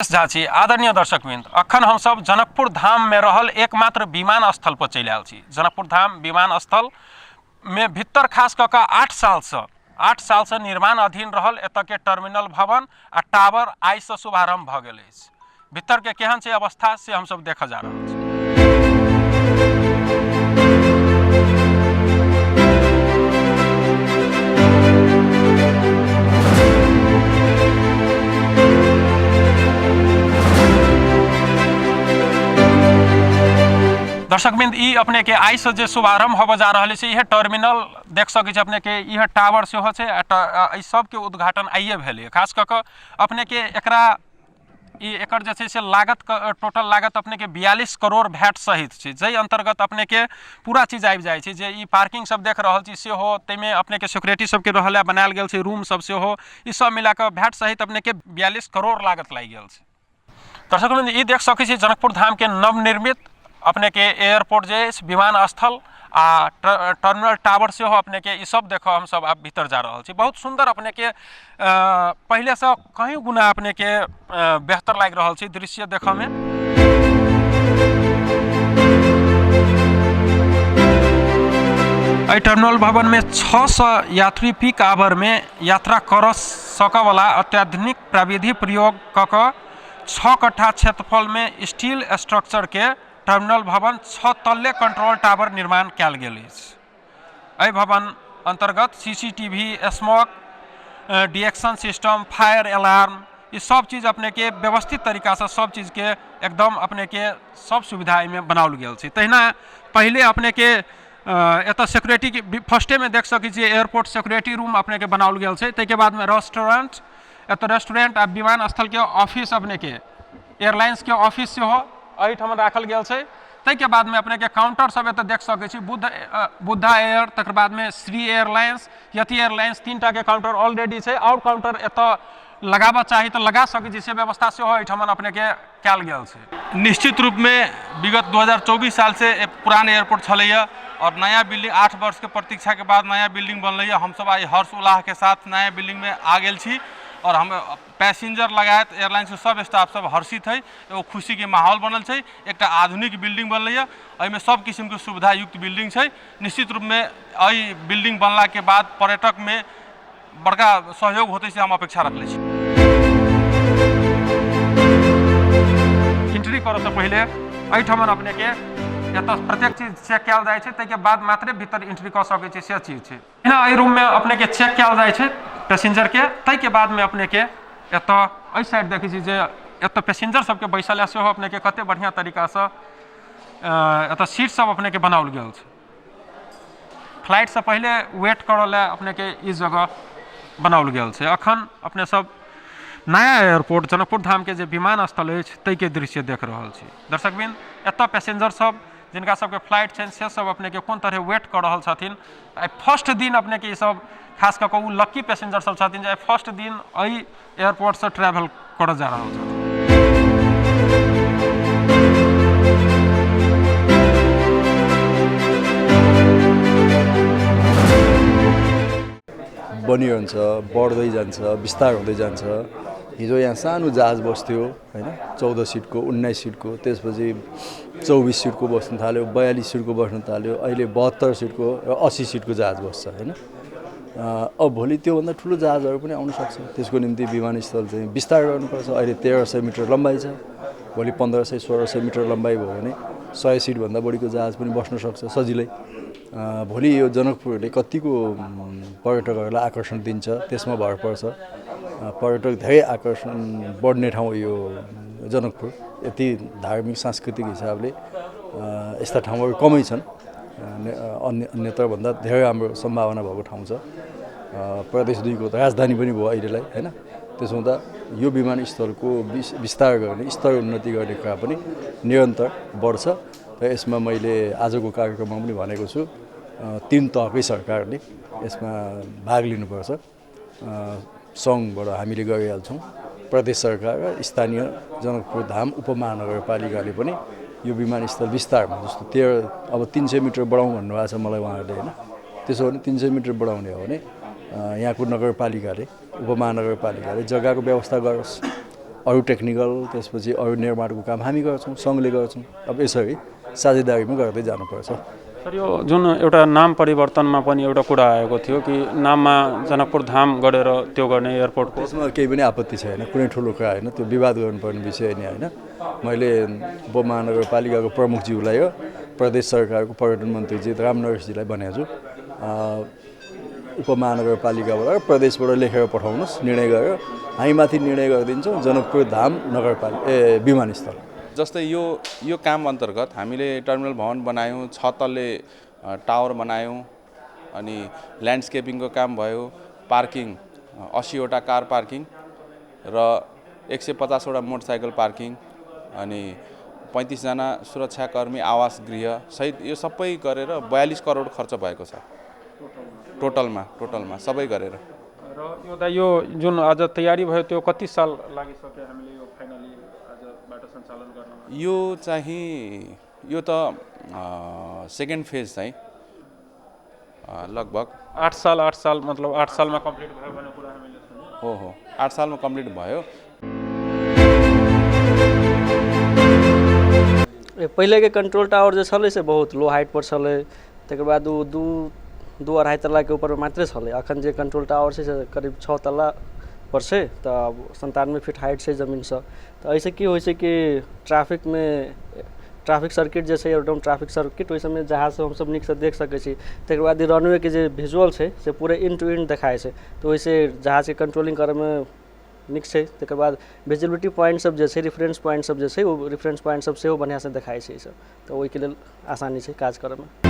झा छी आदरणीय दर्शकवृन्द, अखन हम सब जनकपुर धाम में रहल एकमात्र विमान स्थल पर चलि आयल छी। जनकपुर धाम विमान स्थल में भीतर खास कऽ 8 साल से निर्माण अधीन रहल एतऽ के टर्मिनल भवन आ टावर आइ से शुभारंभ भऽ गेल अछि। भीतर के केहन छै अवस्था से हम सब देखऽ जा रहल छी। दर्शकवृन्द, ई अपने के आई से शुभारंभ होबऽ जा रहल छै। यह टर्मिनल देख सकै छी अपने के, यह टावर सेहो छै। एहि सब के उद्घाटन आइए भेलै। खास कऽ कऽ अपने के एकरा एकर जे छै से लागत टोटल लागत अपने के 42 करोड़ भैट सहित छै, जै अंतर्गत अपने के पूरा चीज आबि जाइ छै। जे ई पार्किंग सब देख रहल छी सेहो, तैमे अपने के सिक्योरिटी सब के रहला बनायल गेल छै, रूम सब सेहो, ई सब मिला कऽ भैट सहित अपने के 42 करोड़ लागत लागि गेल छै। दर्शकवृन्द, ई देख सकै छी जनकपुर धाम के नवनिर्मित अपने के एयरपोर्ट जे विमान स्थल आ टर्मिनल टावर से हो अपने के, ई सब देखो हम सब आप भीतर जा रहल छी। बहुत सुंदर अपने के पहले से कहीं गुना अपने के बेहतर लाग रहल छी दृश्य देखो में। एहि टर्मिनल भवन में 600 यात्री पीक आवर में यात्रा कर सकै वाला अत्याधुनिक प्रविधि प्रयोग कऽ 6 कट्ठा क्षेत्रफल में स्टील स्ट्रक्चर के टर्मिनल भवन 6 तल्ले कंट्रोल टावर निर्माण कयल गेल अछि। एहि भवन अंतर्गत CCTV, smoke detection system, fire alarm, ये सब चीज अपने के व्यवस्थित तरीका से सब चीज के एकदम अपने के सब सुविधा में बनाओल गेल छै। तहिना पहले अपने के एत सिक्योरिटी के फर्स्टे में देख सकै छी एयरपोर्ट सिक्योरिटी रूम अपने के बनाओल गेल छै। ताहि के बाद में रेस्टोरेंट, एत रेस्टोरेंट आ विमान स्थल के ऑफिस अपने के एयरलाइंस के ऑफिस से हो एहिठाम राखल गेल छै। ताहि के बाद में अपने के काउंटर सब एत देख सकै छी, बुद्धा एयर, तकर बाद में श्री एयरलाइंस, यति एयरलाइंस, 3टा के काउंटर ऑलरेडी छै। और काउंटर एत लगाबऽ चाही तो लगा सकै छी, से व्यवस्था से हो एहिठाम अपने के कयल गेल छै। निश्चित रूप में विगत 2024 साल से पुरान एयरपोर्ट छलैया और नया बिल्डिंग 8 वर्ष के प्रतीक्षा के बाद नया बिल्डिंग बनलैया। हम सब आई हर्ष उल्लाह के साथ नया बिल्डिंग में आ गेल छी और हम पैसेंजर लगायत एयरलाइंस के सब स्टाफ सब हर्षित है। एगो खुशी के माहौल बनल छै, एक आधुनिक बिल्डिंग बनलैया, एहिमे सब किस्म के सुविधा युक्त बिल्डिंग छै। निश्चित रूप में एहि बिल्डिंग बनला के बाद पर्यटक में बड़का सहयोग होते से हम अपेक्षा रखले छी। एंट्री करऽ से पहले एहिठाम अपने के एत प्रत्येक चीज चेक कयल जाइ छै, ताहि के बाद मात्र भीतर एंट्री कर सकै छी, से चीज छै। एहि रूम में अपने के चेक कयल जाइ छै पैसेंजर के। ताहि के बाद में अपने के एत एहि साइड देखै छी जे एत पैसेंजर सबके बैसल से हो अपने के कते बढ़िया तरीका से एत सीट सब अपने के बनाओल गेल छै। फ्लाइट से पहले वेट करऽ ला अपने के इस जगह बनाओल गेल छै। अखन अपने सब नया एयरपोर्ट जनकपुर धाम के जे विमान स्थल अछि ताहि के दृश्य देख रहल छी। दर्शकबिन, एत पैसेंजर सब जिनका सबके फ्लाइट छनि से सब अपने के कोन तरह वेट कर रहल छथिन। आई फर्स्ट दिन अपने के ई सब खास कऽ कऽ उ लक्की पैसेंजर सब छथिन जे फर्स्ट दिन एहि एयरपोर्ट से ट्रैवल करऽ जा रहल छथिन। बनिरहन्छ, बढ्दै जान्छ, विस्तार हुँदै जान्छ। हिजो यहाँ सानो जहाज बस्थ्यो हैन, 14 सिटको, 19 सिटको, त्यसपछि 24 सिटको बस्न थाल्यो, 42 सिटको बस्न थाल्यो, अहिले 72 सिटको र 80 सिटको जहाज बस्छ हैन। अब भोलि त्योभन्दा ठुलो जहाजहरू पनि आउन सक्छ। त्यसको निम्ति विमानस्थल चाहिँ विस्तार गर्नुपर्छ। अहिले 1300 मिटर लम्बाइ छ, भोलि 1500-1600 मिटर लम्बाइ भयो भने 100 सिटभन्दा बढीको जहाज पनि बस्न सक्छ सजिलै। भोलि यो जनकपुरले कतिको पर्यटकहरूलाई आकर्षण दिन्छ त्यसमा भर पर्छ। पर्यटक धेरै आकर्षण बढ्ने ठाउँ यो जनकपुर। यति धार्मिक सांस्कृतिक हिसाबले यस्ता ठाउँहरू कमै छन्, अन्यत्र भन्दा धेरै राम्रो सम्भावना भएको ठाउँ छ। प्रदेश 2 को राजधानी पनि भयो अहिलेलाई हैन। त्यसो हुँदा यो विमानस्थलको विस्तार गर्ने, स्तर उन्नति गर्ने कुरा पनि निरन्तर बढ्छ। र यसमा मैले आजको कार्यक्रममा पनि भनेको छु, 3 तहकै सरकारले यसमा भाग लिनुपर्छ। सङ्घबाट हामीले गरिहाल्छौँ, प्रदेश सरकार र स्थानीय जनकपुर धाम उपमहानगरपालिकाले पनि यो विमानस्थल विस्तारमा जस्तो 300 मिटर बढाउँ भन्नुभएको छ मलाई उहाँहरूले हैन। त्यसो भने 300 मिटर बढाउने हो भने यहाँको नगरपालिकाले, उपमहानगरपालिकाले जग्गाको व्यवस्था गरोस्। अरू टेक्निकल त्यसपछि अरू निर्माणको काम हामी गर्छौँ, सङ्घले गर्छौँ। अब यसरी साझेदारीमा गर्दै जानुपर्छ। सर यो जुन एउटा नाम परिवर्तनमा पनि एउटा कुरा आएको थियो कि नाममा जनकपुर धाम गरेर त्यो गर्ने एयरपोर्टको, त्यसमा केही पनि आपत्ति छैन, कुनै ठुलो कुरा होइन, त्यो विवाद गर्नुपर्ने विषय नै होइन। मैले उपमहानगरपालिकाको प्रमुखज्यूलाई र प्रदेश सरकारको पर्यटन मन्त्री राम नरेशजीलाई भनेको छु, उपमहानगरपालिकाबाट र प्रदेशबाट लेखेर पठाउनुहोस्, निर्णय गरेर हामीमाथि निर्णय गरिदिन्छौँ जनकपुर धाम विमानस्थल। जस्तै यो काम अन्तर्गत हामीले टर्मिनल भवन बनायौँ, 6 तल्ले टावर बनायौँ, अनि ल्यान्डस्केपिङको काम भयो, पार्किङ 80वटा कार पार्किङ र 150वटा मोटरसाइकल पार्किङ, अनि 35 जना सुरक्षाकर्मी आवास गृह सहित यो सबै गरेर 42 करोड खर्च भएको छ टोटलमा सबै गरेर। र यो जुन आज तयारी भयो त्यो कति साल लागिसक्यो हामीले यो फाइनली आजबाट सञ्चालन गर्नमा? यो चाहिँ यो त सेकेन्ड फेज चाहिँ लगभग 8 साल मतलब 8 सालमा कम्प्लिट भयो भन्ने कुरा हामीले सुन्यौँ। हो 8 सालमा कम्प्लिट भयो। पहले के कंट्रोल टावर जो छले से बहुत लो हाइट पर छले, तकर बाद दू अढ़ाई तल्ला के ऊपर मात्रे छले। अखन जे कंट्रोल टावर से करीब 6 तल्ला पर से, तो 97 फीट हाइट से जमीन से। तो ऐसे की होइ छै कि ट्रैफिक सर्किट जैसे एकदम ट्रैफिक सर्किट वैसे में जहाज से हम सब नीक से देख सकै छी। तकर बाद रनवे के जे विजुअल छै से पूरे इन टू इन देखाय छै, तो वैसे जहाज के कंट्रोलिंग करे में नीक छै। तकर बाद विजिबिलिटी पॉइंट सब जे छै, रेफरेंस पॉइंट सब जे छै, वो रेफरेंस पॉइंट सब सेहो बढ़िया से देखाय छै। ई सब तो ओहि के लेल आसानी छै काज करे में।